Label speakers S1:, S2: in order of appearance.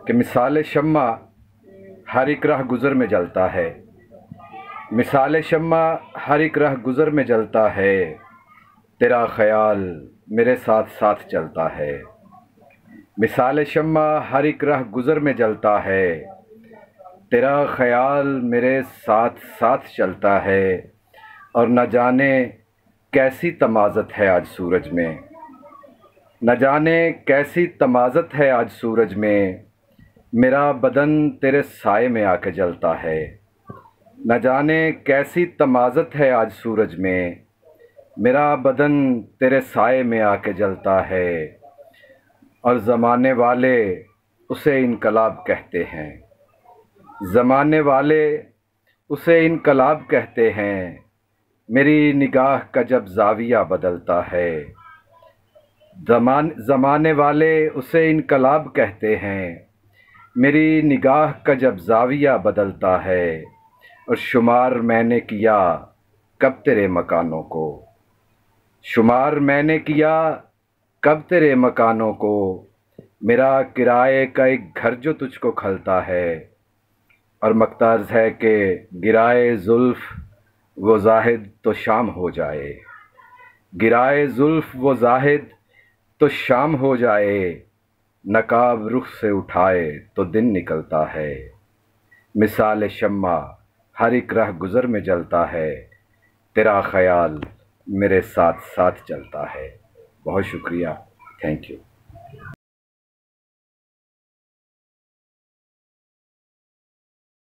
S1: کہ مثال شمع ہر ایک راہ گزر میں جلتا ہے، مثال شمع ہر ایک راہ گزر میں جلتا ہے، تیرا خیال میرے ساتھ ساتھ چلتا ہے۔ مثال شمع ہر ایک راہ گزر میں جلتا ہے، تیرا خیال میرے ساتھ ساتھ چلتا ہے، اور نہ جانے کیسی تمازت ہے آج سورج میں، نہ جانے کیسی تمازت ہے آج سورج میں، میرا بدن تیرے سائے میں آ کے جلتا ہے۔ نہ جانے کیسی تمازت ہے آج سورج میں، میرا بدن تیرے سائے میں آ کے جلتا ہے، اور زمانے والے اسے انقلاب کہتے ہیں، زمانے والے اسے انقلاب کہتے ہیں، میری نگاہ کا جب زاویہ بدلتا ہے۔ زمانے والے اسے انقلاب کہتے ہیں، میری نگاہ کا جب زاویہ بدلتا ہے، اور شمار میں نے کیا کب تیرے مکانوں کو، شمار میں نے کیا کب تیرے مکانوں کو، میرا کرائے کا ایک گھر جو تجھ کو کھلتا ہے، اور مقترض ہے کہ گرائے زلف وہ زاہد تو شام ہو جائے، گرائے زلف وہ زاہد تو شام ہو جائے، نقاب رخ سے اٹھائے تو دن نکلتا ہے۔ مثال شمع ہر ایک راہ گزر میں جلتا ہے، تیرا خیال میرے ساتھ ساتھ چلتا ہے۔ بہت شکریہ، تھینک یو۔